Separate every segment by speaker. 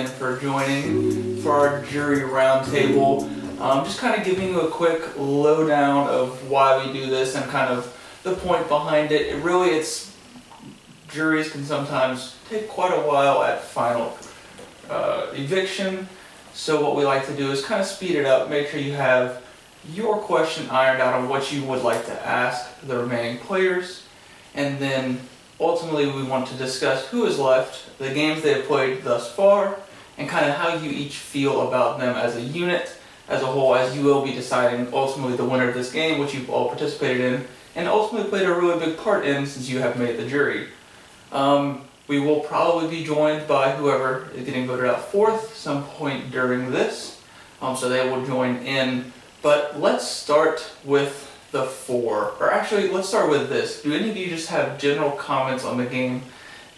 Speaker 1: again for joining for our jury roundtable. Just kind of giving you a quick lowdown of why we do this and kind of the point behind it. Juries can sometimes take quite a while at final eviction. So what we like to do is kind of speed it up, make sure you have your question ironed out on what you would like to ask the remaining players, and then ultimately we want to discuss who is left, the games they have played thus far, and kind of how you each feel about them as a unit, as a whole, as you will be deciding ultimately the winner of this game, which you've all participated in, and ultimately played a really big part in since you have made the jury. We will probably be joined by whoever is getting voted out fourth some point during this, so they will join in. But let's start with the four, or actually let's start with this. Do any of you just have general comments on the game,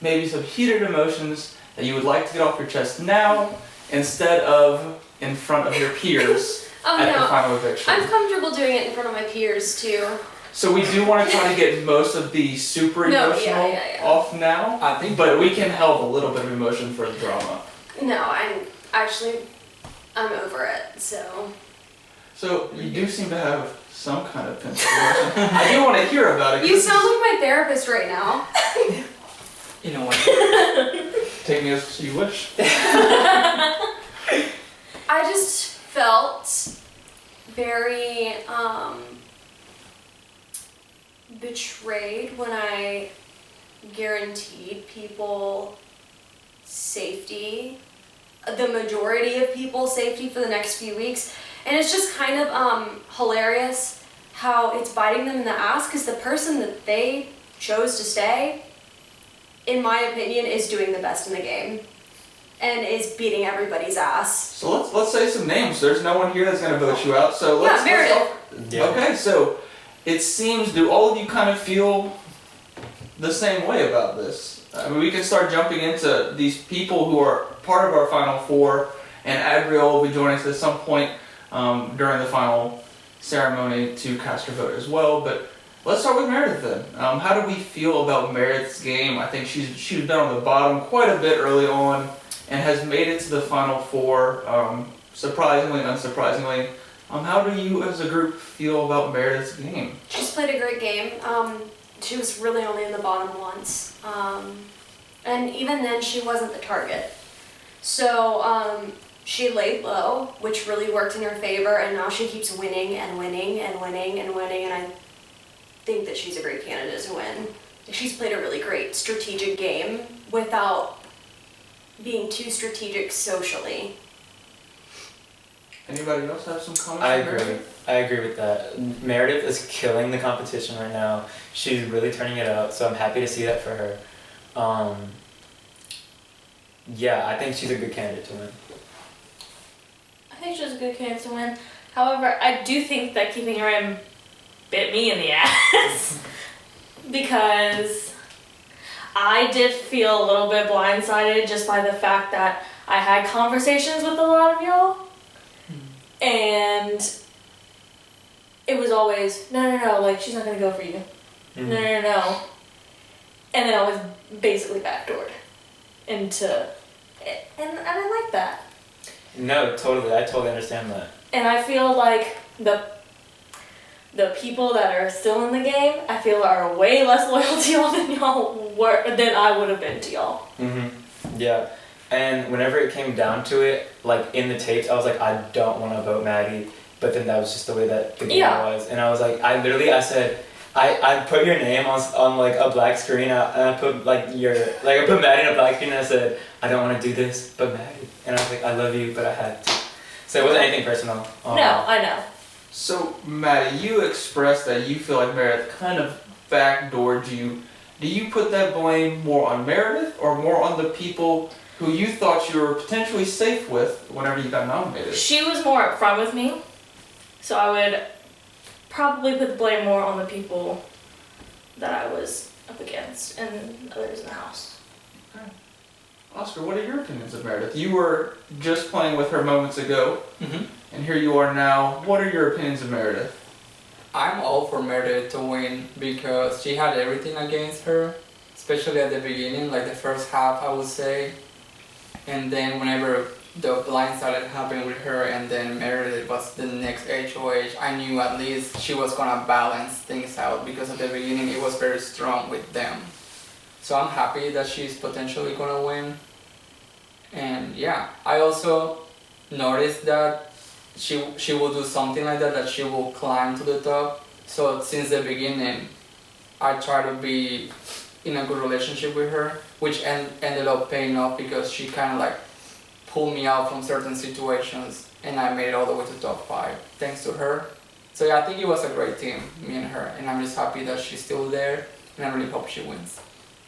Speaker 1: maybe some heated emotions that you would like to get off your chest now instead of in front of your peers the final eviction?
Speaker 2: I'm comfortable doing it in front of my peers too.
Speaker 1: So we do want to try to get most of the super emotional off now,
Speaker 3: I think,
Speaker 1: but we can help a little bit of emotion for the drama.
Speaker 2: No, I'm over it, so.
Speaker 1: So you do seem to have some kind of pent-up emotion. I do want to hear about it.
Speaker 2: You sound like my therapist right now.
Speaker 3: you know what?
Speaker 1: Take me as you wish.
Speaker 2: I just felt very betrayed when I guaranteed people safety, the majority of people safety for the next few weeks. And it's just kind of hilarious how it's biting them in the ass, because the person that they chose to stay, in my opinion, is doing the best in the game and is beating everybody's ass.
Speaker 1: So let's say some names. There's no one here that's going to vote you out. So let's
Speaker 2: Meredith.
Speaker 1: Okay, so it seems, do all of you kind of feel the same way about this? I mean, we can start jumping into these people who are part of our final four, and Adriel will be joining us at some point during the final ceremony to cast her vote as well. But let's start with Meredith then. How do we feel about Meredith's game? I think she's been on the bottom quite a bit early on and has made it to the final four, surprisingly and unsurprisingly. How do you as a group feel about Meredith's game?
Speaker 2: She's played a great game. She was really only in the bottom once. And even then she wasn't the target. So she laid low, which really worked in her favor, and now she keeps winning and winning and winning and winning, and I think that she's a great candidate to win. She's played a really great strategic game without being too strategic socially.
Speaker 1: Anybody else have some comments?
Speaker 3: I agree with that. Meredith is killing the competition right now. She's really turning it out, so I'm happy to see that for her. Yeah, I think she's a good candidate to win.
Speaker 4: I think she's a good candidate to win. However, I do think that keeping her in bit me in the ass because I did feel a little bit blindsided just by the fact that I had conversations with a lot of y'all, and it was always, no, like, she's not gonna go for you. Mm-hmm. No. And then I was basically backdoored into it, and I like that.
Speaker 3: No, totally. I totally understand that.
Speaker 4: And I feel like the people that are still in the game, I feel are way less loyal to y'all than I would have been to y'all.
Speaker 3: Mm-hmm. Yeah. And whenever it came down to it, like in the tapes, I was like, I don't want to vote Maddie. But then that was just the way that the game was. And I was like, I said, I put your name on like a black screen, and I put I put Maddie on a black screen, and I said, I don't want to do this, but Maddie. And I was like, I love you, but I had to. So it wasn't anything personal.
Speaker 4: No, I know.
Speaker 1: So, Maddie, you expressed that you feel like Meredith kind of backdoored you. Do you put that blame more on Meredith or more on the people who you thought you were potentially safe with whenever you got nominated?
Speaker 4: She was more upfront with me, so I would probably put the blame more on the people that I was up against and others in the house.
Speaker 1: Okay. Oscar, what are your opinions of Meredith? You were just playing with her moments ago, and here you are now. What are your opinions of Meredith?
Speaker 3: I'm all for Meredith to win because she had everything against her, especially at the beginning, like the first half, I would say.
Speaker 5: And then whenever the blind started happening with her, and then Meredith was the next HOH, I knew at least she was gonna balance things out, because at the beginning it was very strong with them. So I'm happy that she's potentially gonna win. And yeah, I also noticed that she will do something like that she will climb to the top. So since the beginning, I try to be in a good relationship with her, which ended up paying off, because she kind of like pulled me out from certain situations, and I made it all the way to top 5 thanks to her. So yeah, I think it was a great team, me and her, and I'm just happy that she's still there, and I really hope she wins.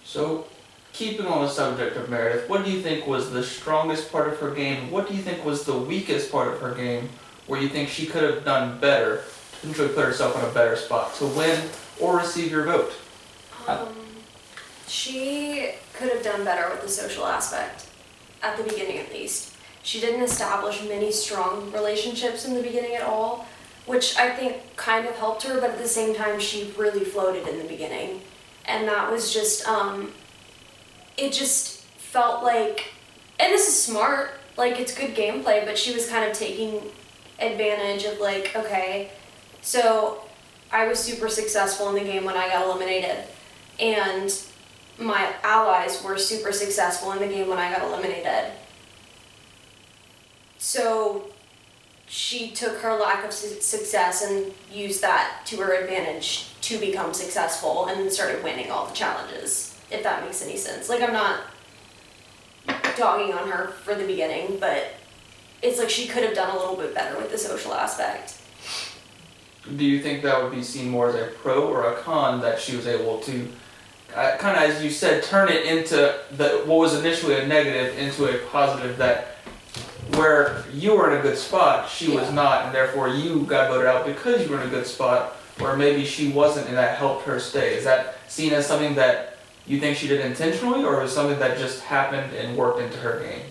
Speaker 1: So, keeping on the subject of Meredith, what do you think was the strongest part of her game? What do you think was the weakest part of her game, where you think she could have done better, potentially put herself in a better spot to win or receive your vote?
Speaker 2: She could have done better with the social aspect, at the beginning at least. She didn't establish many strong relationships in the beginning at all, which I think kind of helped her, but at the same time she really floated in the beginning. And that was just, it just felt like, and this is smart, like it's good gameplay, but she was kind of taking advantage of like, okay, so I was super successful in the game when I got eliminated, and my allies were super successful in the game when I got eliminated. So she took her lack of success and used that to her advantage to become successful and started winning all the challenges, if that makes any sense. Like, I'm not dogging on her for the beginning, but it's like she could have done a little bit better with the social aspect.
Speaker 1: Do you think that would be seen more as a pro or a con, that she was able to, kind of as you said, turn it into what was initially a negative into a positive, that where you were in a good spot, she was not, and therefore you got voted out because you were in a good spot, where maybe she wasn't, and that helped her stay? Is that seen as something that you think she did intentionally, or was something that just happened and worked into her game?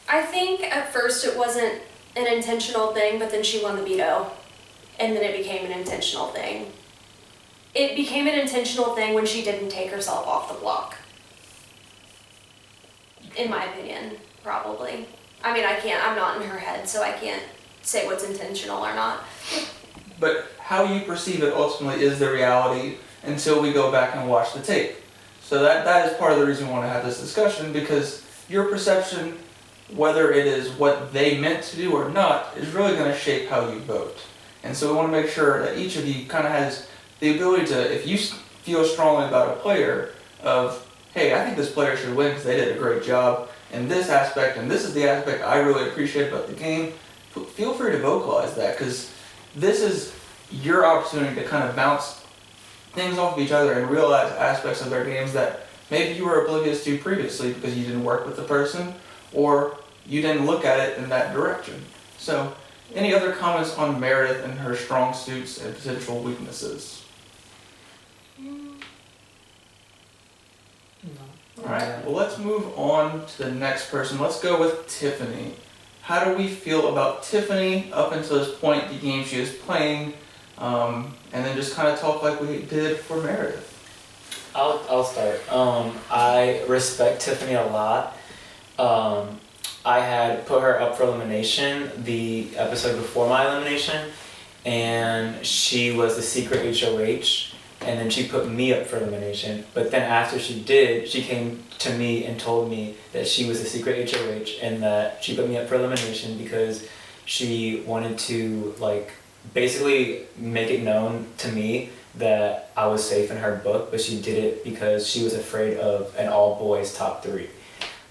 Speaker 2: I think at first it wasn't an intentional thing, but then she won the veto, and then it became an intentional thing. It became an intentional thing when she didn't take herself off the block. In my opinion, probably. I mean, I'm not in her head, so I can't say what's intentional or not.
Speaker 1: But how you perceive it ultimately is the reality until we go back and watch the tape. So that is part of the reason we want to have this discussion, because your perception, whether it is what they meant to do or not, is really going to shape how you vote. And so we want to make sure that each of you kind of has the ability to, if you feel strongly about a player, of, hey, I think this player should win because they did a great job in this aspect, and this is the aspect I really appreciate about the game, feel free to vocalize that, because this is your opportunity to kind of bounce things off of each other and realize aspects of their games that maybe you were oblivious to previously because you didn't work with the person, or you didn't look at it in that direction. So, any other comments on Meredith and her strong suits and potential weaknesses? Alright, well, let's move on to the next person. Let's go with Tiffany. How do we feel about Tiffany up until this point, the game she was playing, and then just kind of talk like we did for Meredith?
Speaker 3: I'll start. I respect Tiffany a lot. I had put her up for elimination the episode before my elimination, and she was the secret HOH, and then she put me up for elimination. But then after she did, she came to me and told me that she was the secret HOH and that she put me up for elimination because she wanted to, like, basically make it known to me that I was safe in her book, but she did it because she was afraid of an all-boys top 3.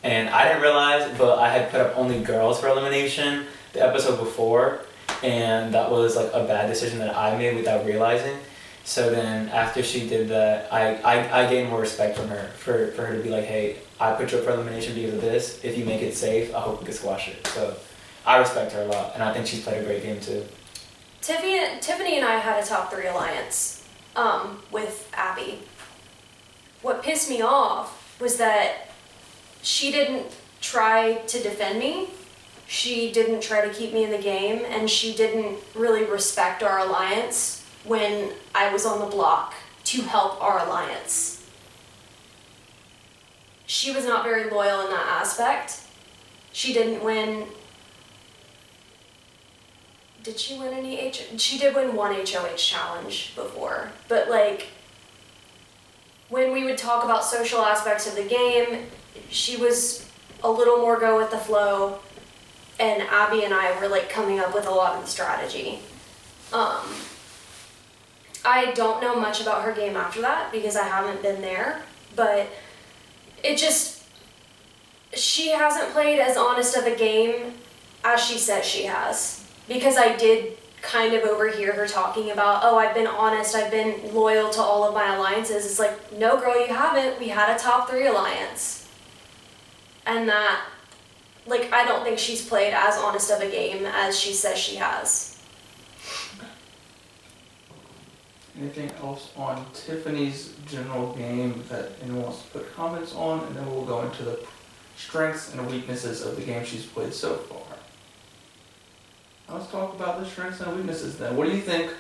Speaker 3: And I didn't realize, but I had put up only girls for elimination the episode before, and that was like a bad decision that I made without realizing. So then after she did that, I gained more respect from her, for her to be like, hey, I put you up for elimination because of this. If you make it safe, I hope we can squash it. So I respect her a lot, and I think she's played a great game too.
Speaker 2: Tiffany and I had a top 3 alliance with Abby. What pissed me off was that she didn't try to defend me, she didn't try to keep me in the game, and she didn't really respect our alliance when I was on the block to help our alliance. she was not very loyal in that aspect. She didn't win. Did she win any She did win one HOH challenge before, but like when we would talk about social aspects of the game, she was a little more go with the flow, and Abby and I were like coming up with a lot of the strategy. I don't know much about her game after that because I haven't been there, but she hasn't played as honest of a game as she says she has. Because I did kind of overhear her talking about, oh, I've been honest, I've been loyal to all of my alliances. It's like, no girl, you haven't. We had a top 3 alliance. And that, like, I don't think she's played as honest of a game as she says she has.
Speaker 1: Anything else on Tiffany's general game that anyone wants to put comments on? And then we'll go into the strengths and weaknesses of the game she's played so far. Let's talk about the strengths and weaknesses then. What do you think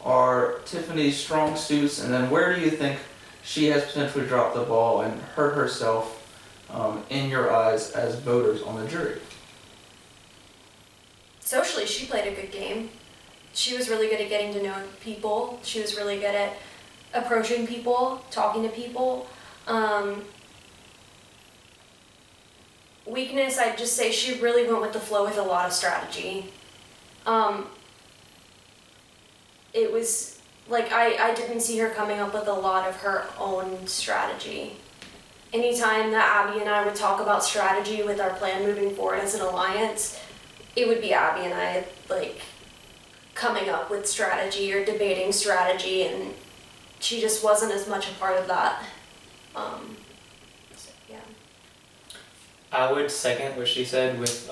Speaker 1: are Tiffany's strong suits, and then where do you think she has potentially dropped the ball and hurt herself in your eyes as voters on the jury?
Speaker 2: Socially, she played a good game. She was really good at getting to know people. She was really good at approaching people, talking to people. Weakness, I'd just say she really went with the flow with a lot of strategy. It was like I didn't see her coming up with a lot of her own strategy. Anytime that Abby and I would talk about strategy with our plan moving forward as an alliance, it would be Abby and I like coming up with strategy or debating strategy, and she just wasn't as much a part of that. So, yeah.
Speaker 3: I would second what she said with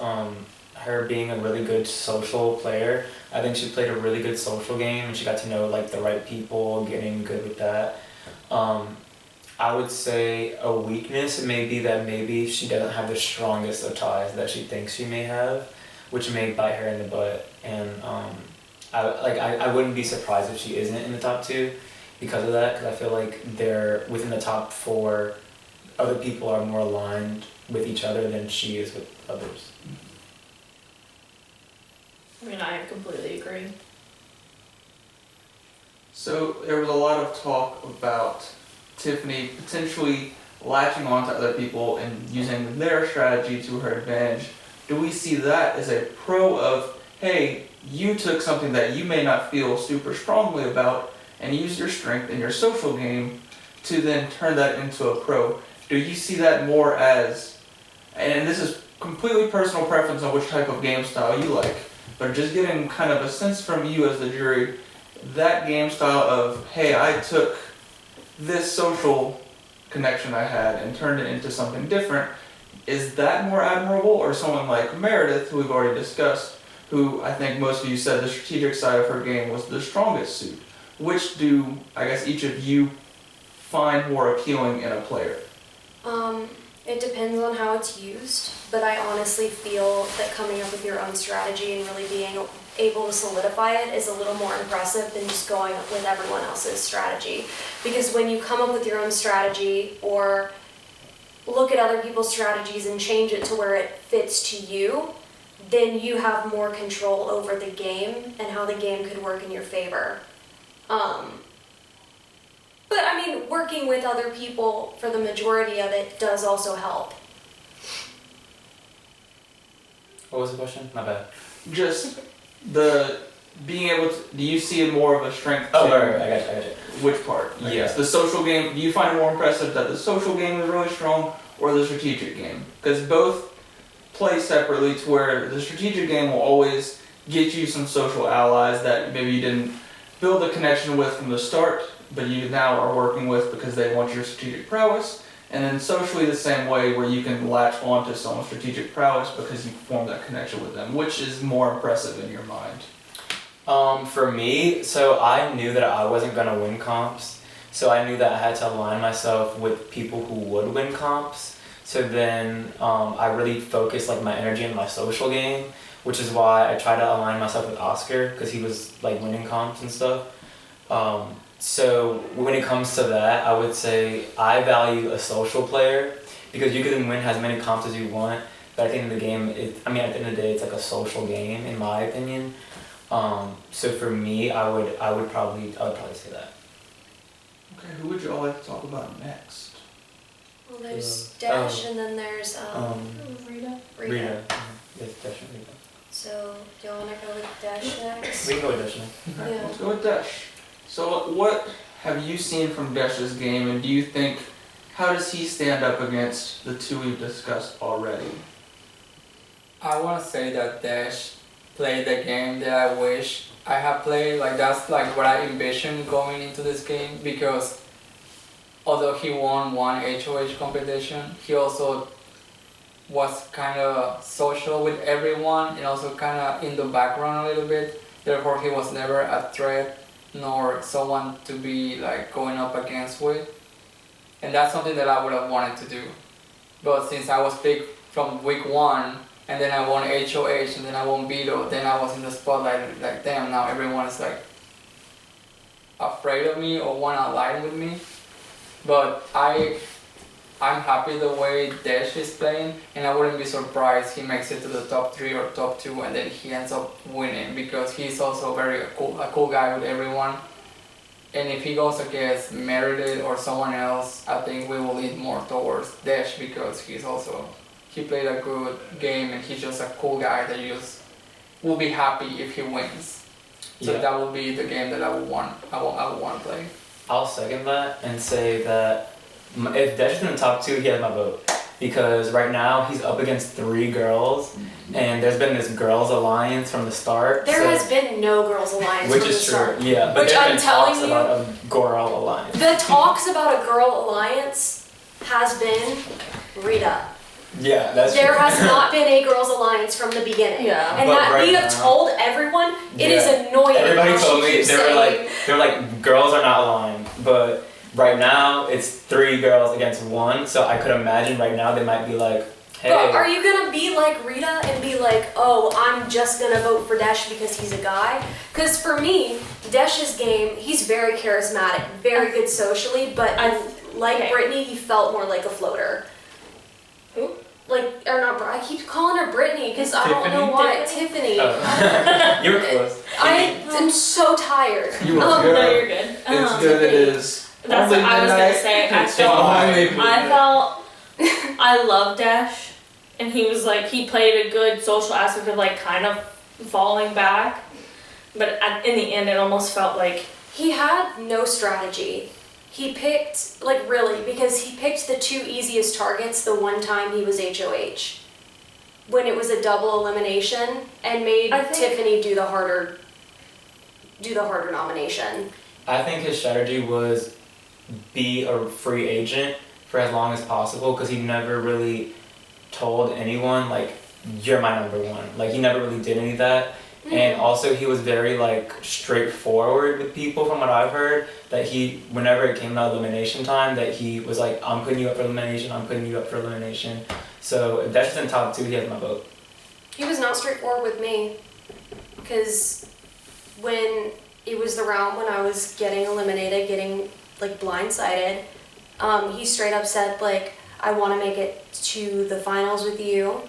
Speaker 3: her being a really good social player. I think she played a really good social game and she got to know like the right people, getting good with that. I would say a weakness may be that maybe she doesn't have the strongest of ties that she thinks she may have, which may bite her in the butt. And I wouldn't be surprised if she isn't in the top 2 because of that, because I feel like they're within the top 4. Other people are more aligned with each other than she is with others.
Speaker 4: I mean, I completely agree.
Speaker 1: So there was a lot of talk about Tiffany potentially latching on to other people and using their strategy to her advantage. Do we see that as a pro of, hey, you took something that you may not feel super strongly about and used your strength in your social game to then turn that into a pro? Do you see that more as, and this is completely personal preference on which type of game style you like, but just getting kind of a sense from you as the jury, that game style of, hey, I took this social connection I had and turned it into something different, is that more admirable? Or someone like Meredith, who we've already discussed, who I think most of you said the strategic side of her game was the strongest suit. Which do, I guess, each of you find more appealing in a player?
Speaker 2: It depends on how it's used, but I honestly feel that coming up with your own strategy and really being able to solidify it is a little more impressive than just going with everyone else's strategy. Because when you come up with your own strategy or look at other people's strategies and change it to where it fits to you, then you have more control over the game and how the game could work in your favor. But I mean, working with other people for the majority of it does also help.
Speaker 3: What was the question? My bad.
Speaker 1: Just the being able to, do you see it more of a strength
Speaker 3: Oh,
Speaker 1: to
Speaker 3: right, I got you.
Speaker 1: which part? I
Speaker 3: Yeah.
Speaker 1: guess. The social game, do you find it more impressive that the social game is really strong or the strategic game? Because both play separately to where the strategic game will always get you some social allies that maybe you didn't build a connection with from the start, but you now are working with because they want your strategic prowess. And then socially the same way, where you can latch onto someone's strategic prowess because you form that connection with them. Which is more impressive in your mind?
Speaker 3: For me, so I knew that I wasn't gonna win comps, so I knew that I had to align myself with people who would win comps. So then I really focused like my energy in my social game, which is why I tried to align myself with Oscar because he was like winning comps and stuff. So when it comes to that, I would say I value a social player because you can win as many comps as you want. But at the end of the game, at the end of the day, it's like a social game, in my opinion. So for me, I would probably say that.
Speaker 1: Okay, who would you all like to talk about next?
Speaker 2: Well, there's Dash, and then there's
Speaker 4: Rita.
Speaker 3: Rita. Yes, Dash and Rita.
Speaker 2: So, do y'all want to go with Dash next?
Speaker 3: We can go with Dash next.
Speaker 1: Okay,
Speaker 2: Yeah.
Speaker 1: let's go with Dash. So what have you seen from Dash's game, and do you think, how does he stand up against the two we've discussed already?
Speaker 5: I want to say that Dash played the game that I wish I had played. Like that's like what I envisioned going into this game, because although he won one HOH competition, he also was kind of social with everyone and also kind of in the background a little bit. Therefore, he was never a threat nor someone to be like going up against with. And that's something that I would have wanted to do. But since I was picked from week 1, and then I won HOH, and then I won Vito, then I was in the spotlight, like damn, now everyone is like afraid of me or wanna align with me. But I'm happy the way Dash is playing, and I wouldn't be surprised he makes it to the top 3 or top 2, and then he ends up winning, because he's also a cool guy with everyone. And if he goes against Meredith or someone else, I think we will lean more towards Dash, because he played a good game, and he's just a cool guy that you just will be happy if he wins. So that will be the game that I would want to play.
Speaker 3: I'll second that and say that if Dash is in the top 2, he has my vote. Because right now he's up against 3 girls, and there's been this girls alliance from the start.
Speaker 2: There has been no girls alliance
Speaker 3: which
Speaker 2: from the
Speaker 3: is true,
Speaker 2: start.
Speaker 3: yeah. But
Speaker 2: Which
Speaker 3: there's
Speaker 2: I'm
Speaker 3: been
Speaker 2: telling
Speaker 3: talks
Speaker 2: you-
Speaker 3: about a girl alliance.
Speaker 2: The talks about a girl alliance has been Rita.
Speaker 3: Yeah, that's
Speaker 2: There
Speaker 3: true.
Speaker 2: has not been a girls alliance from the beginning.
Speaker 4: Yeah.
Speaker 2: And
Speaker 3: But
Speaker 2: that
Speaker 3: right
Speaker 2: we have
Speaker 3: now-
Speaker 2: told everyone, it is
Speaker 3: Yeah.
Speaker 2: annoying.
Speaker 3: Everybody
Speaker 2: how
Speaker 3: told
Speaker 2: she
Speaker 3: me
Speaker 2: keeps
Speaker 3: they were
Speaker 2: saying-
Speaker 3: like girls are not aligned, but right now it's 3 girls against 1. So I could imagine right now they might be like, hey.
Speaker 2: But are you gonna be like Rita and be like, oh, I'm just gonna vote for Dash because he's a guy? Because for me, Dash's game, he's very charismatic, very good socially, but like Brittany, he felt more like a floater.
Speaker 4: Who?
Speaker 2: I keep calling her Brittany because I don't know why. Tiffany.
Speaker 3: Oh. You were close.
Speaker 2: I am so tired.
Speaker 1: You were
Speaker 4: No,
Speaker 1: good.
Speaker 4: you're good.
Speaker 1: It's good. It is.
Speaker 4: That's
Speaker 1: only
Speaker 4: what I was gonna
Speaker 1: midnight.
Speaker 4: say.
Speaker 1: It's only
Speaker 4: I felt I love Dash, and he was like, he played a good social aspect of like kind of falling back, but in the end it almost felt like
Speaker 2: He had no strategy. He picked, because he picked the 2 easiest targets the one time he was HOH. When it was a double elimination, and made
Speaker 4: I think-
Speaker 2: Tiffany do the harder nomination.
Speaker 3: I think his strategy was be a free agent for as long as possible, because he never really told anyone like you're my number 1. Like he never really did any of that. And also he was very like straightforward with people, from what I've heard, that he, whenever it came to elimination time, that he was like, I'm putting you up for elimination, I'm putting you up for elimination. So if Dash is in top 2, he has my vote.
Speaker 2: He was not straightforward with me, because when it was the round when I was getting eliminated, getting like blindsided, he straight up said like, I want to make it to the finals with you.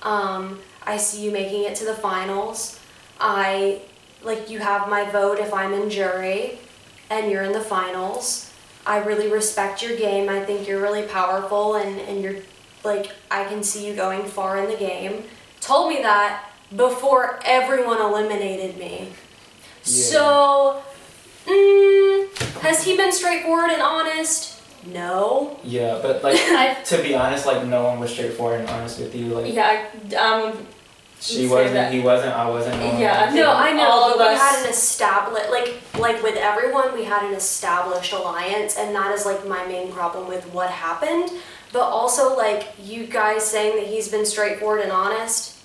Speaker 2: I see you making it to the finals. You have my vote if I'm in jury and you're in the finals. I really respect your game. I think you're really powerful, and you're like, I can see you going far in the game. Told me that before everyone eliminated me.
Speaker 3: Yeah.
Speaker 2: So, has he been straightforward and honest? No.
Speaker 3: Yeah, but like to be honest, like no one was straightforward and honest with you. Like she
Speaker 4: say
Speaker 3: wasn't,
Speaker 4: that.
Speaker 3: he wasn't, I wasn't. No one
Speaker 4: Yeah,
Speaker 3: was.
Speaker 2: No, I know.
Speaker 4: All of
Speaker 2: We
Speaker 4: us-
Speaker 2: had an established, like with everyone, we had an established alliance, and that is like my main problem with what happened. But also, like, you guys saying that he's been straightforward and honest.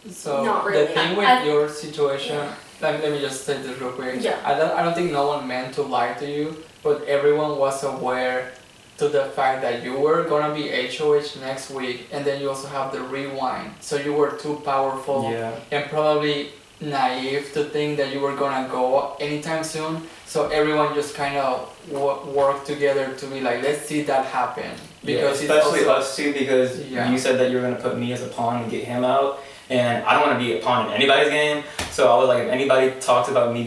Speaker 5: So
Speaker 2: Not really.
Speaker 5: the thing with your situation, let me just say this real quick.
Speaker 4: Yeah.
Speaker 5: I don't think no one meant to lie to you, but everyone was aware to the fact that you were gonna be HOH next week, and then you also have the rewind. So you were too powerful,
Speaker 3: Yeah.
Speaker 5: and probably naive to think that you were gonna go anytime soon. So everyone just kind of worked together to be like, let's see that happen. Because
Speaker 3: yeah, especially
Speaker 5: it's also,
Speaker 3: us two, because
Speaker 5: Yeah.
Speaker 3: you said that you were gonna put me as a pawn and get him out, and I don't want to be a pawn in anybody's game. So I was like, if anybody talks about me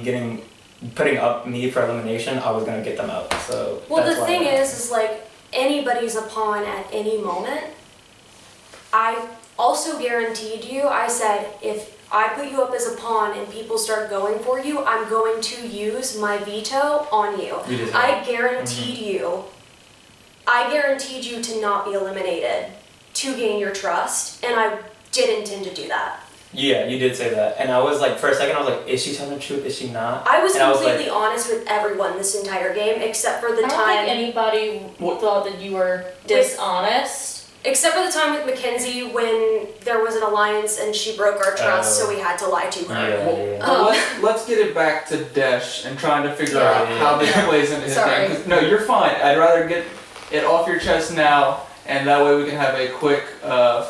Speaker 3: putting up me for elimination, I was gonna get them out. So
Speaker 2: Well,
Speaker 3: that's
Speaker 2: the
Speaker 3: why
Speaker 2: thing
Speaker 3: I-
Speaker 2: is like anybody's a pawn at any moment. I also guaranteed you, I said, if I put you up as a pawn and people start going for you, I'm going to use my veto on you.
Speaker 3: You just
Speaker 2: I guaranteed you to not be eliminated to gain your trust, and I did intend to do that.
Speaker 3: Yeah, you did say that, and I was like, for a second, I was like, is she telling the truth? Is she not?
Speaker 2: I was
Speaker 3: And I was
Speaker 2: completely honest with everyone this entire game, except for the
Speaker 4: I don't
Speaker 2: time.
Speaker 4: think anybody
Speaker 1: What-
Speaker 4: thought that you were dishonest.
Speaker 2: Except for the time with Mackenzie when there was an alliance and she broke our trust, so we had to lie to her.
Speaker 3: Yeah,
Speaker 1: Well,
Speaker 3: yeah.
Speaker 1: but let's get it back to Desh and trying to figure out
Speaker 3: Yeah.
Speaker 1: how this plays into his
Speaker 2: Sorry.
Speaker 1: game. 'Cause- no, you're fine. I'd rather get it off your chest now, and that way we can have a quick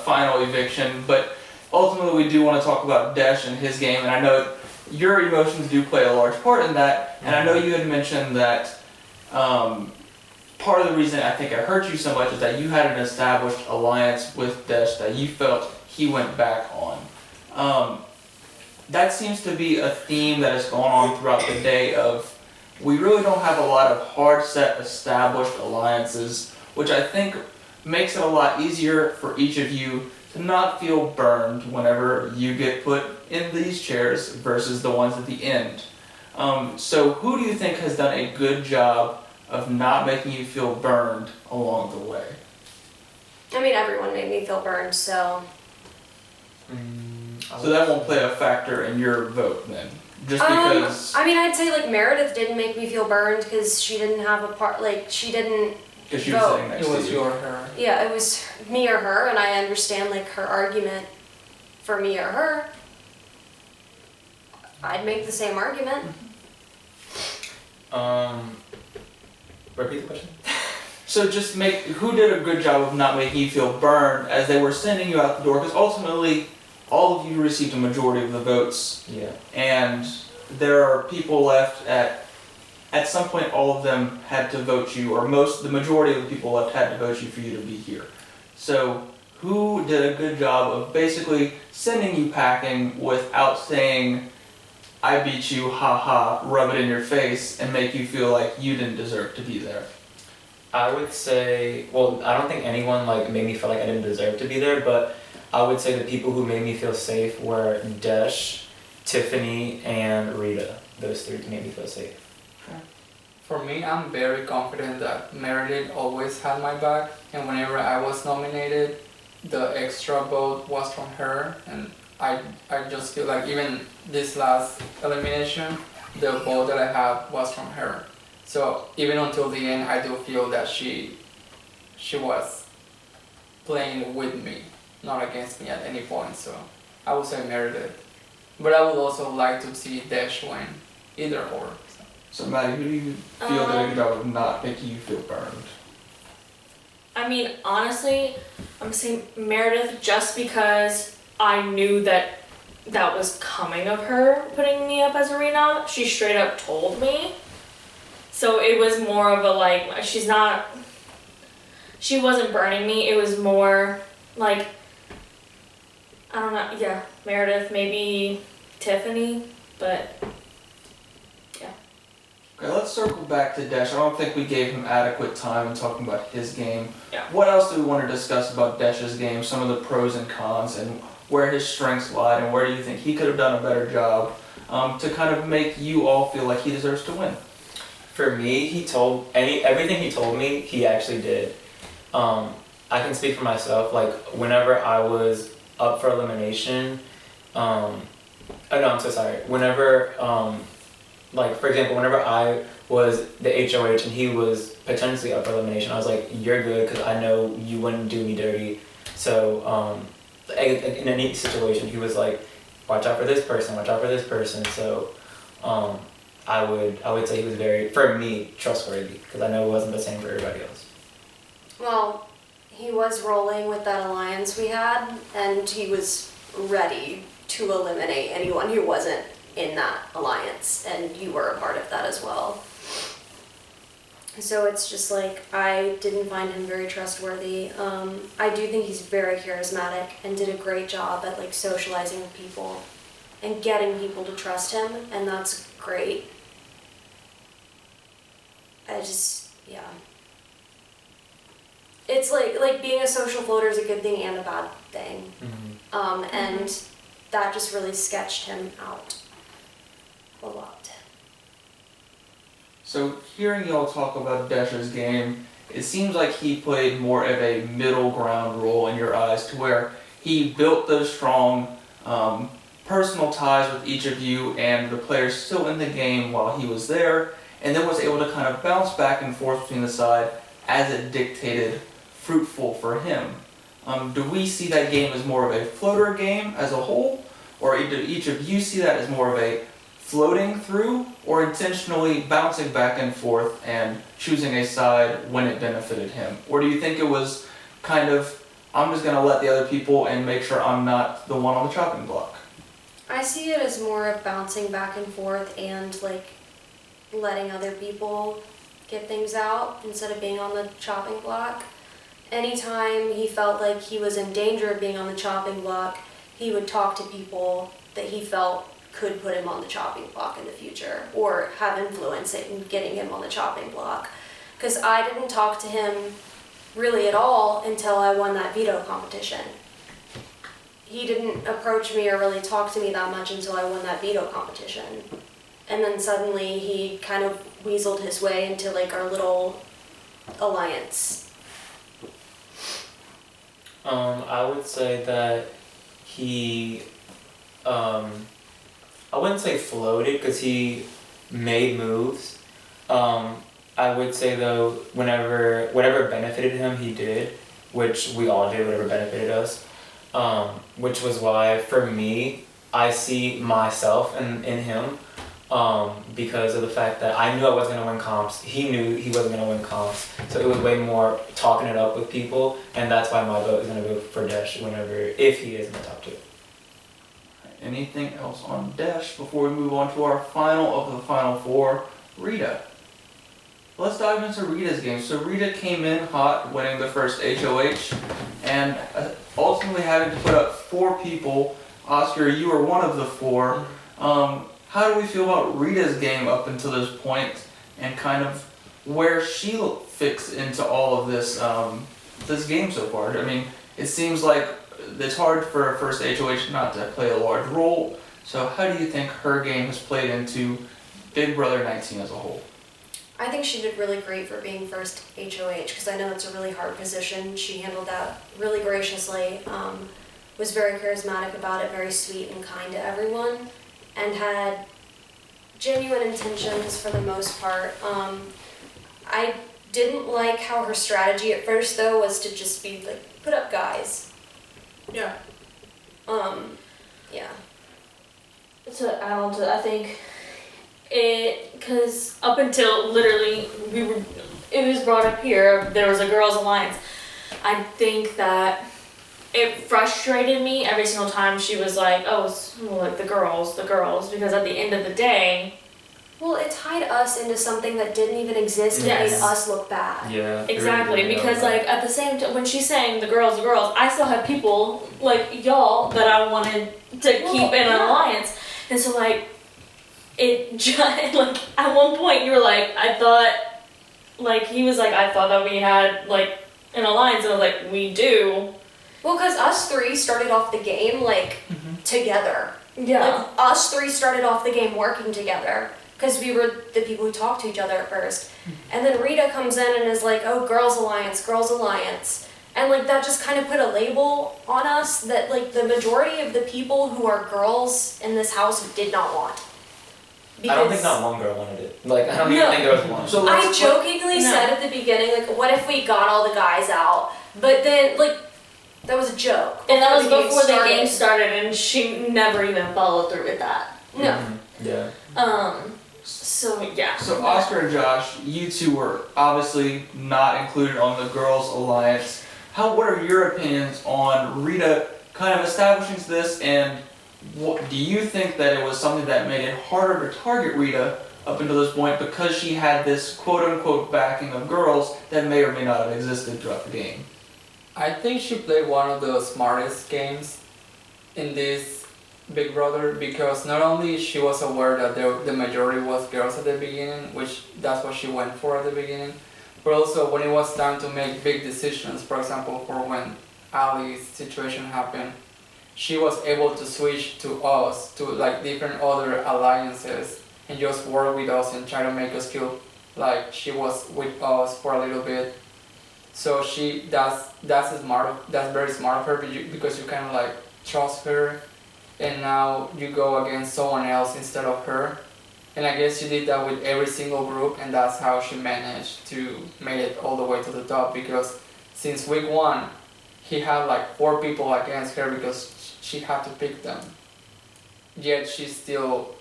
Speaker 1: final eviction. But ultimately, we do want to talk about Desh and his game, and I know your emotions do play a large part in that. And I know you had mentioned that part of the reason I think it hurt you so much is that you had an established alliance with Desh that you felt he went back on. That seems to be a theme that has gone on throughout the day of we really don't have a lot of hard set established alliances, which I think makes it a lot easier for each of you to not feel burned whenever you get put in these chairs versus the ones at the end. So who do you think has done a good job of not making you feel burned along the way?
Speaker 2: I mean, everyone made me feel burned, so.
Speaker 1: So that won't play a factor in your vote then, just because
Speaker 2: I mean, I'd say like Meredith didn't make me feel burned because she didn't have a part, like she didn't.
Speaker 1: she was
Speaker 2: vote.
Speaker 1: sitting next
Speaker 5: it was
Speaker 1: to you.
Speaker 5: you or her.
Speaker 2: Yeah, it was me or her, and I understand like her argument for me or her. I'd make the same argument.
Speaker 3: Repeat the question.
Speaker 1: So just who did a good job of not making you feel burned as they were sending you out the door? Because ultimately, all of you received a majority of the votes,
Speaker 3: Yeah.
Speaker 1: and there are people left at some point all of them had to vote you, or the majority of the people left had to vote you for you to be here. So who did a good job of basically sending you packing without saying, I beat you, haha, rub it in your face, and make you feel like you didn't deserve to be there?
Speaker 3: I would say, well, I don't think anyone like made me feel like I didn't deserve to be there, but I would say the people who made me feel safe were Desh, Tiffany, and Rita. Those three made me feel safe.
Speaker 5: For me, I'm very confident that Meredith always had my back, and whenever I was nominated, the extra vote was from her, and I just feel like even this last elimination, the vote that I have was from her. So even until the end, I do feel that she was playing with me, not against me at any point. So I would say Meredith, but I would also like to see Desh win, either or.
Speaker 1: So Maddie, who do you feel did a good job of not making you feel burned?
Speaker 4: I mean, honestly, I'm saying Meredith just because I knew that was coming of her putting me up as a renom. She straight up told me. So it was more of a like, she wasn't burning me. It was more like, I don't know, yeah, Meredith, maybe Tiffany, but
Speaker 1: Okay, let's circle back to Desh. I don't think we gave him adequate time in talking about his game.
Speaker 4: Yeah.
Speaker 1: What else do we want to discuss about Desh's game? Some of the pros and cons, and where his strengths lie, and where do you think he could have done a better job to kind of make you all feel like he deserves to win?
Speaker 3: For me, everything he told me, he actually did. I can speak for myself. Like whenever I was up for elimination, oh no, I'm so sorry. Whenever like for example, whenever I was the HOH and he was potentially up for elimination, I was like, "You're good," because I know you wouldn't do me dirty. So in any situation, he was like, "Watch out for this person. Watch out for this person." So I would say he was very, for me, trustworthy because I know it wasn't the same for everybody else.
Speaker 2: Well, he was rolling with that alliance we had, and he was ready to eliminate anyone who wasn't in that alliance, and you were a part of that as well. So it's just like, I didn't find him very trustworthy. I do think he's very charismatic and did a great job at like socializing with people and getting people to trust him, and that's great. Yeah. It's like being a social floater is a good thing and a bad thing. And that just really sketched him out a lot.
Speaker 1: So hearing y'all talk about Desh's game, it seems like he played more of a middle ground role in your eyes, to where he built those strong personal ties with each of you and the players still in the game while he was there, and then was able to kind of bounce back and forth between the side as it dictated fruitful for him. Do we see that game as more of a floater game as a whole, or do each of you see that as more of a floating through, or intentionally bouncing back and forth and choosing a side when it benefited him? Or do you think it was kind of, I'm just going to let the other people and make sure I'm not the one on the chopping block?
Speaker 2: I see it as more of bouncing back and forth and like letting other people get things out instead of being on the chopping block. Anytime he felt like he was in danger of being on the chopping block, he would talk to people that he felt could put him on the chopping block in the future, or have influence in getting him on the chopping block. Because I didn't talk to him really at all until I won that veto competition. He didn't approach me or really talk to me that much until I won that veto competition. And then suddenly he kind of weaseled his way into like our little alliance.
Speaker 3: I would say that he, I wouldn't say floated because he made moves. I would say though, whatever benefited him, he did, which we all did, whatever benefited us. Which was why, for me, I see myself in him, because of the fact that I knew I wasn't going to win comps. He knew he wasn't going to win comps. So it was way more talking it up with people, and that's why my vote is going to go for Desh if he is in the top 2.
Speaker 1: Anything else on Desh before we move on to our final of the final 4, Rita? Let's dive into Rita's game. So Rita came in hot, winning the first HOH, and ultimately having to put up 4 people. Oscar, you were one of the 4. How do we feel about Rita's game up until this point, and kind of where she fits into all of this this game so far? I mean, it seems like it's hard for a first HOH not to play a large role. So how do you think her game has played into Big Brother 19 as a whole?
Speaker 2: I think she did really great for being first HOH, because I know it's a really hard position. She handled that really graciously, was very charismatic about it, very sweet and kind to everyone, and had genuine intentions for the most part. I didn't like how her strategy at first though was to just be like, put up guys.
Speaker 4: Yeah.
Speaker 2: Yeah.
Speaker 4: To add on to that, I think because up until literally it was brought up here, there was a girls' alliance. I think that it frustrated me every single time she was like, oh, it's like the girls, because at the end of the day,
Speaker 2: Well, it tied us into something that didn't even exist and
Speaker 4: Yes.
Speaker 2: made us look bad.
Speaker 3: Yeah.
Speaker 4: exactly,
Speaker 3: really
Speaker 4: because
Speaker 3: know.
Speaker 4: like at the same time, when she's saying the girls, I still have people like y'all that I wanted to keep in an alliance, and so like it just like at one point you were like, I thought, like he was like, I thought that we had like an alliance, and I was like, we do.
Speaker 2: Well, because us 3 started off the game like together.
Speaker 4: Yeah.
Speaker 2: Like us 3 started off the game working together. Because we were the people who talked to each other at first. And then Rita comes in and is like, oh, girls' alliance. And like that just kind of put a label on us that like the majority of the people who are girls in this house did not want.
Speaker 3: I don't think not one girl wanted it. Like, I don't even
Speaker 2: No.
Speaker 3: think there was one.
Speaker 1: So
Speaker 2: I
Speaker 1: let's-
Speaker 2: jokingly said at the beginning, like, what if we got all the guys out? But then, like, that was a joke.
Speaker 4: And that was
Speaker 2: game
Speaker 4: before the
Speaker 2: started.
Speaker 4: game started, and she never even followed through with that.
Speaker 2: No.
Speaker 3: Yeah.
Speaker 4: So yeah.
Speaker 1: So Oscar and Josh, you two were obviously not included on the Girls Alliance. What are your opinions on Rita kind of establishing this and what, do you think that it was something that made it harder to target Rita up until this point because she had this quote-unquote backing of girls that may or may not have existed throughout the game?
Speaker 5: I think she played one of the smartest games in this Big Brother, because not only she was aware that the majority was girls at the beginning, which that's what she went for at the beginning, but also when it was time to make big decisions, for example, for when Ali's situation happened, she was able to switch to us, to like different other alliances, and just work with us and try to make us feel like she was with us for a little bit. So that's very smart of her, because you kind of like trust her, and now you go against someone else instead of her. And I guess she did that with every single group, and that's how she managed to make it all the way to the top, because since week 1, he had like 4 people against her because she had to pick them. Yet she's still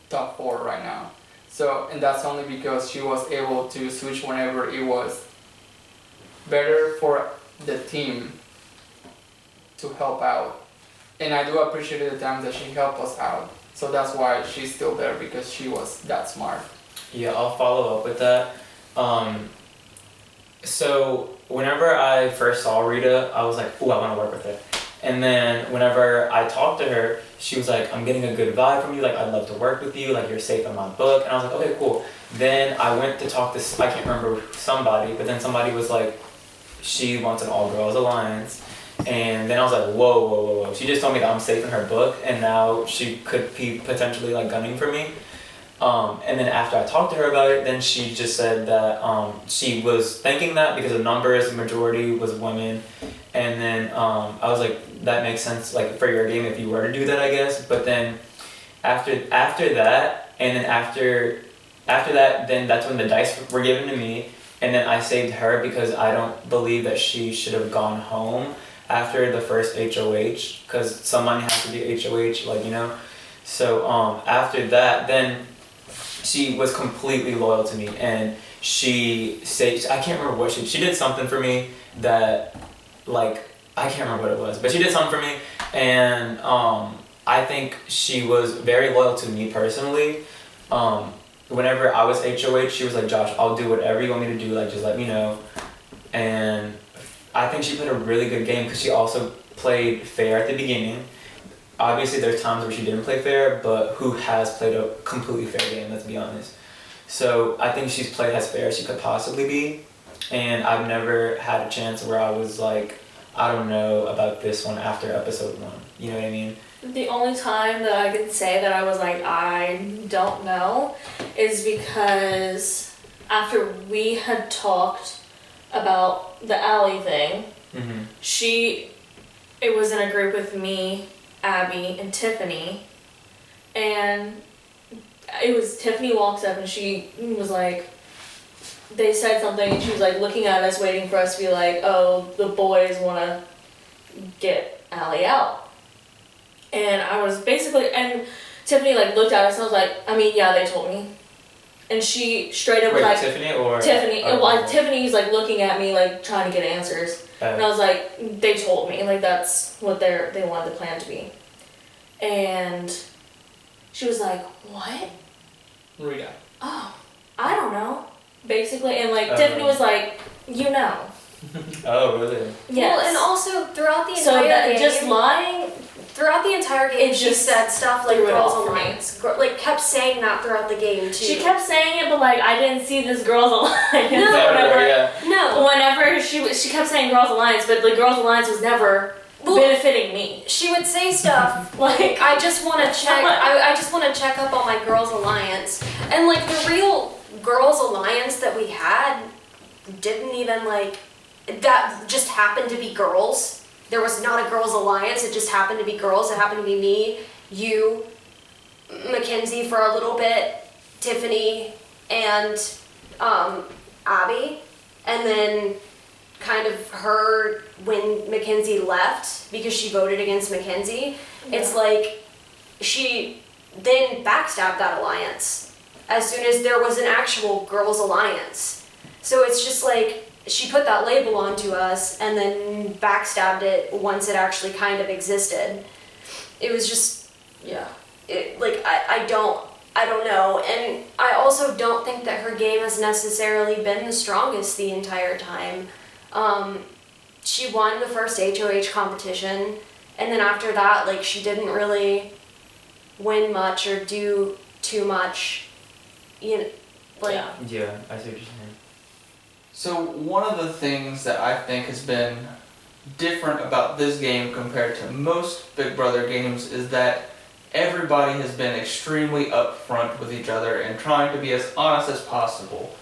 Speaker 5: top 4 right now. So, and that's only because she was able to switch whenever it was better for the team to help out. And I do appreciate the times that she helped us out. So that's why she's still there, because she was that smart.
Speaker 3: Yeah, I'll follow up with that. So whenever I first saw Rita, I was like, ooh, I want to work with her. And then whenever I talked to her, she was like, I'm getting a good vibe from you, like I'd love to work with you, like you're safe in my book. And I was like, okay, cool. Then I went to talk to, I can't remember somebody, but then somebody was like, she wants an all-girls alliance. And then I was like, whoa. She just told me that I'm safe in her book, and now she could be potentially like gunning for me. And then after I talked to her about it, then she just said that she was thinking that because of numbers, the majority was women. And then I was like, that makes sense, like for your game if you were to do that, I guess. But then after that, and then after that, then that's when the dice were given to me. And then I saved her because I don't believe that she should have gone home after the first HOH, because someone has to be HOH, like, you know. So after that, then she was completely loyal to me, and she said, I can't remember what she did something for me that, like, I can't remember what it was, but she did something for me, and I think she was very loyal to me personally. Whenever I was HOH, she was like, Josh, I'll do whatever you want me to do, like, just let me know. And I think she played a really good game because she also played fair at the beginning. Obviously, there's times where she didn't play fair, but who has played a completely fair game, let's be honest. So I think she's played as fair as she could possibly be. And I've never had a chance where I was like, I don't know about this one after episode 1. You know what I mean?
Speaker 4: The only time that I can say that I was like, I don't know, is because after we had talked about the alley thing, it was in a group with me, Abby, and Tiffany, and it was Tiffany walks up and she was like, they said something and she was like looking at us waiting for us to be like, oh, the boys want to get Allie out. And I was basically, and Tiffany like looked at us and I was like, I mean, yeah, they told me. And she straight up was like,
Speaker 3: Tiffany or?
Speaker 4: Tiffany.
Speaker 3: Oh,
Speaker 4: well, Tiffany's like looking at me like trying to get answers. And I was like, they told me, like that's what they wanted the plan to be. And she was like, what?
Speaker 5: Rita.
Speaker 4: Oh, I don't know. Basically, and like Tiffany was like, you know.
Speaker 3: Oh, really?
Speaker 4: Yes.
Speaker 2: Well, and also throughout the entire
Speaker 4: so that
Speaker 2: game,
Speaker 4: just lying.
Speaker 2: Throughout the entire game,
Speaker 4: It
Speaker 2: she
Speaker 4: just
Speaker 2: said stuff like
Speaker 4: threw it
Speaker 2: Girls
Speaker 4: off for me.
Speaker 2: Alliance. Like, kept saying that throughout the game, too.
Speaker 4: She kept saying it, but like I didn't see this Girls Alliance.
Speaker 2: No.
Speaker 4: Whenever she kept saying Girls Alliance, but the Girls Alliance was never benefiting me.
Speaker 2: She would say stuff like, I just want to check, I just want to check up on my Girls Alliance. And like the real Girls Alliance that we had didn't even like, that just happened to be girls. There was not a girls' alliance, it just happened to be girls. It happened to be me, you, Mackenzie for a little bit, Tiffany, and Abby. And then kind of her when Mackenzie left because she voted against Mackenzie. Yeah. It's like she then backstabbed that alliance as soon as there was an actual girls' alliance. So it's just like, she put that label onto us and then backstabbed it once it actually kind of existed. It was just Yeah. I don't know. And I also don't think that her game has necessarily been the strongest the entire time. She won the first HOH competition, and then after that, like, she didn't really win much or do too much. You know, like,
Speaker 4: Yeah.
Speaker 3: Yeah, I see what you're saying.
Speaker 1: So one of the things that I think has been different about this game compared to most Big Brother games is that everybody has been extremely upfront with each other and trying to be as honest as possible.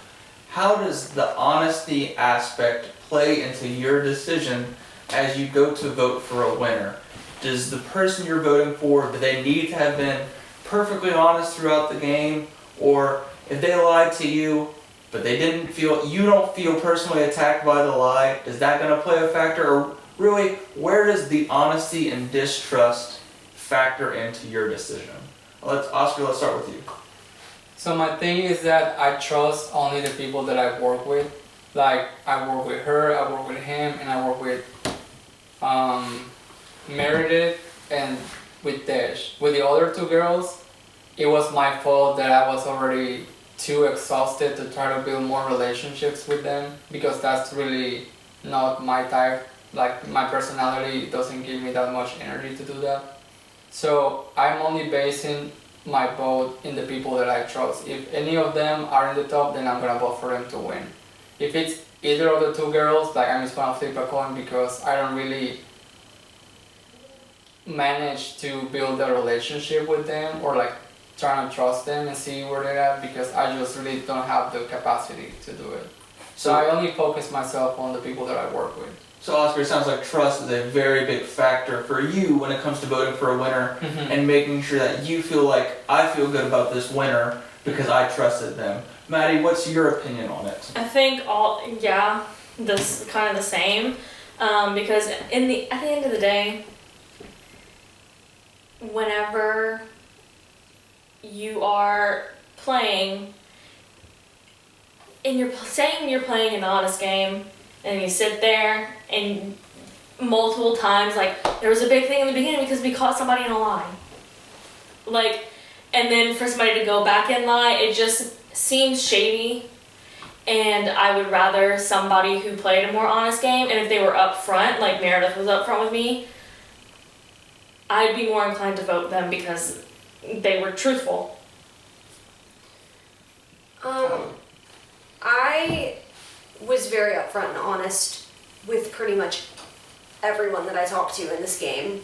Speaker 1: How does the honesty aspect play into your decision as you go to vote for a winner? Does the person you're voting for, do they need to have been perfectly honest throughout the game? Or if they lied to you, but you don't feel personally attacked by the lie, is that going to play a factor? Or really, where does the honesty and distrust factor into your decision? Oscar, let's start with you.
Speaker 5: So my thing is that I trust only the people that I work with. Like, I work with her, I work with him, and I work with Meredith and with Desh. With the other two girls, it was my fault that I was already too exhausted to try to build more relationships with them, because that's really not my type. Like, my personality doesn't give me that much energy to do that. So I'm only basing my vote in the people that I trust. If any of them are in the top, then I'm gonna vote for them to win. If it's either of the two girls, like, I'm just gonna flip a coin, because I don't really manage to build a relationship with them, or like trying to trust them and see where they're at, because I just really don't have the capacity to do it. So I only focus myself on the people that I work with.
Speaker 1: So Oscar, it sounds like trust is a very big factor for you when it comes to voting for a winner and making sure that you feel like, I feel good about this winner because I trusted them. Maddie, what's your opinion on it?
Speaker 4: I think this kind of the same, because at the end of the day, whenever you are playing and you're saying you're playing an honest game, and you sit there and multiple times, like, there was a big thing in the beginning because we caught somebody in a lie. Like, and then for somebody to go back and lie, it just seems shady. And I would rather somebody who played a more honest game, and if they were upfront, like Meredith was upfront with me, I'd be more inclined to vote them because they were truthful.
Speaker 2: I was very upfront and honest with pretty much everyone that I talked to in this game,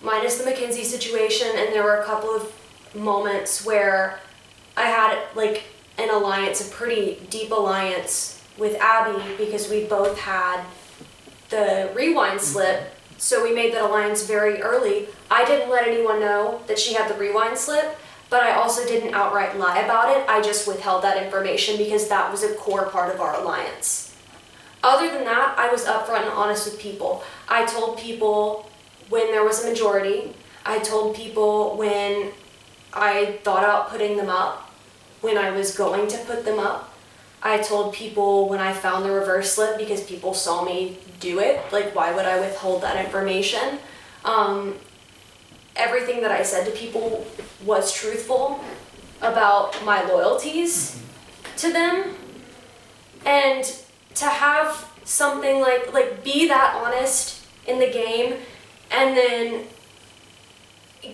Speaker 2: minus the Mackenzie situation, and there were a couple of moments where I had like an alliance, a pretty deep alliance with Abby, because we both had the rewind slip, so we made that alliance very early. I didn't let anyone know that she had the rewind slip, but I also didn't outright lie about it. I just withheld that information because that was a core part of our alliance. Other than that, I was upfront and honest with people. I told people when there was a majority. I told people when I thought about putting them up, when I was going to put them up. I told people when I found the reverse slip, because people saw me do it. Like, why would I withhold that information? Everything that I said to people was truthful about my loyalties to them. And to have something like be that honest in the game and then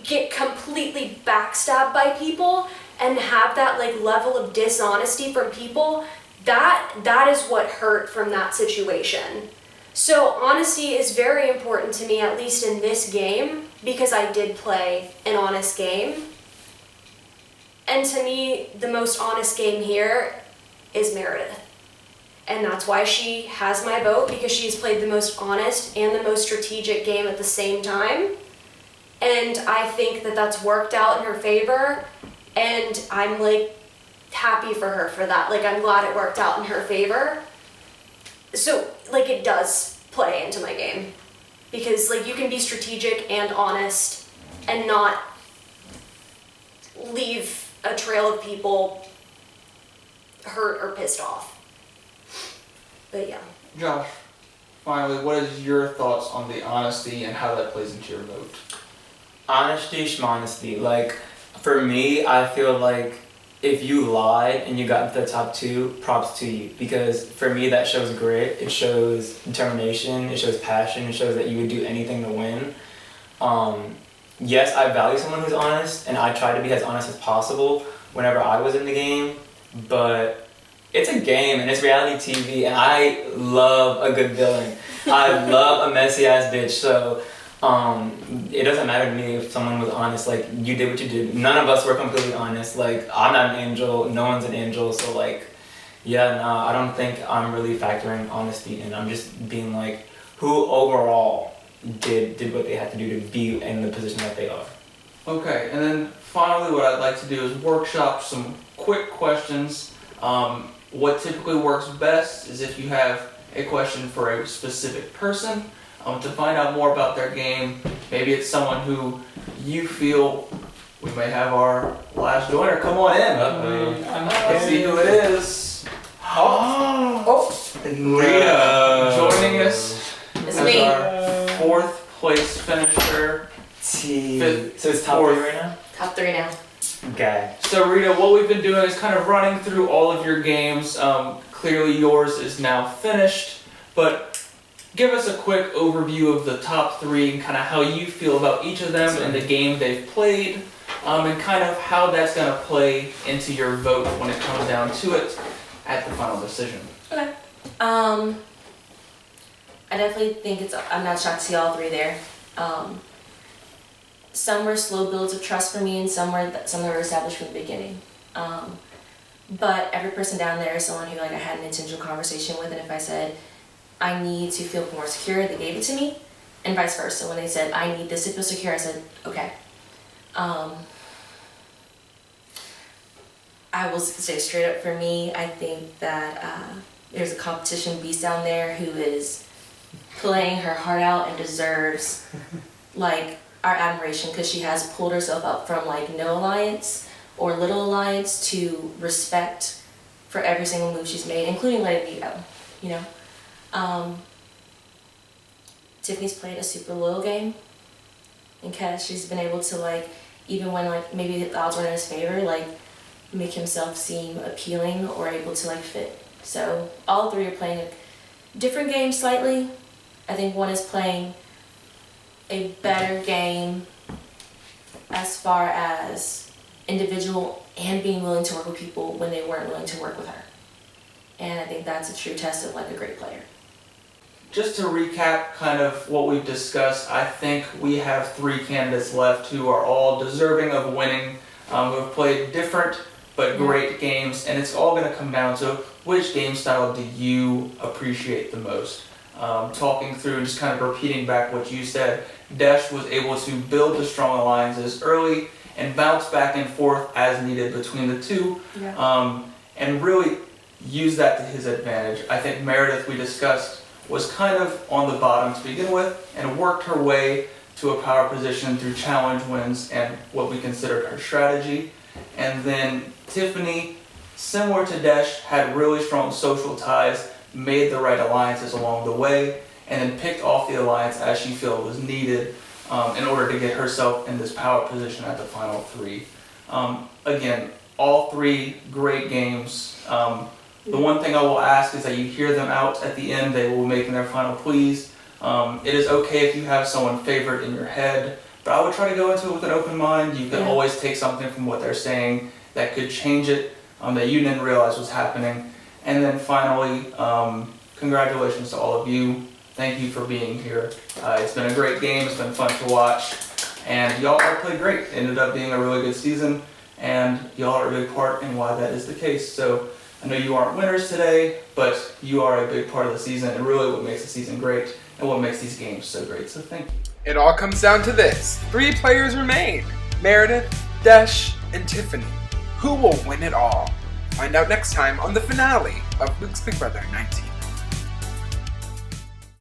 Speaker 2: get completely backstabbed by people and have that like level of dishonesty from people, that is what hurt from that situation. So honesty is very important to me, at least in this game, because I did play an honest game. And to me, the most honest game here is Meredith. And that's why she has my vote, because she's played the most honest and the most strategic game at the same time. And I think that that's worked out in her favor, and I'm like happy for her for that. Like, I'm glad it worked out in her favor. So like, it does play into my game, because like, you can be strategic and honest and not leave a trail of people hurt or pissed off. But yeah.
Speaker 1: Josh, finally, what is your thoughts on the honesty and how that plays into your vote?
Speaker 3: Honesty, schmonesty. Like, for me, I feel like if you lied and you got into the top 2, props to you. Because for me, that shows grit, it shows determination, it shows passion, it shows that you would do anything to win. Yes, I value someone who's honest, and I try to be as honest as possible whenever I was in the game, but it's a game and it's reality TV, and I love a good villain. I love a messy ass bitch, so it doesn't matter to me if someone was honest. Like, you did what you did. None of us were completely honest. Like, I'm not an angel, no one's an angel, so like, yeah, no, I don't think I'm really factoring honesty in. I'm just being like, who overall did what they had to do to be in the position that they are.
Speaker 1: Okay, and then finally what I'd like to do is workshop some quick questions. What typically works best is if you have a question for a specific person to find out more about their game. Maybe it's someone who you feel, we may have our last joiner. Come on in. Let's see who it is. Rita joining us
Speaker 2: It's
Speaker 1: as
Speaker 2: me.
Speaker 1: our 4th place finisher. Fifth,
Speaker 3: So it's top 3 right now?
Speaker 2: Top 3 now.
Speaker 3: Okay.
Speaker 1: So Rita, what we've been doing is kind of running through all of your games. Clearly yours is now finished, but give us a quick overview of the top 3 and kind of how you feel about each of them and the game they've played, and kind of how that's going to play into your vote when it comes down to it at the final decision.
Speaker 6: Okay. I definitely think I'm not shocked to see all 3 there. Some were slow builds of trust for me, and some that were established from the beginning. But every person down there is someone who I had an intentional conversation with, and if I said I need to feel more secure, they gave it to me, and vice versa. When they said I need this to feel secure, I said okay. I will say straight up, for me, I think that there's a competition beast down there who is playing her heart out and deserves like our admiration, because she has pulled herself up from like no alliance or little alliance to respect for every single move she's made, including letting me go, you know. Tiffany's played a super loyal game, because she's been able to, like, even when like maybe the odds were in his favor, like make himself seem appealing or able to like fit. So all 3 are playing a different game slightly. I think one is playing a better game as far as individual and being willing to work with people when they weren't willing to work with her. And I think that's a true test of like a great player.
Speaker 1: Just to recap kind of what we've discussed, I think we have 3 candidates left who are all deserving of winning, who have played different but great games, and it's all going to come down to which game style do you appreciate the most. Talking through and just kind of repeating back what you said, Desh was able to build the strong alliances early and bounce back and forth as needed between the 2, and really use that to his advantage. I think Meredith, we discussed, was kind of on the bottom to begin with and worked her way to a power position through challenge wins and what we considered her strategy. And then Tiffany, similar to Desh, had really strong social ties, made the right alliances along the way, and then picked off the alliance as she felt was needed in order to get herself in this power position at the final 3. Again, all 3 great games. The one thing I will ask is that you hear them out at the end. They will be making their final pleas. It is okay if you have someone favorite in your head, but I would try to go into it with an open mind. You can always take something from what they're saying that could change it, that you didn't realize was happening. And then finally, congratulations to all of you. Thank you for being here. It's been a great game. It's been fun to watch. And y'all all played great. It ended up being a really good season. And y'all are a big part in why that is the case. So I know you aren't winners today, but you are a big part of the season and really what makes the season great and what makes these games so great. So thank you.
Speaker 7: It all comes down to this. 3 players remain: Meredith, Desh, and Tiffany. Who will win it all? Find out next time on the finale of Luke's Big Brother 19.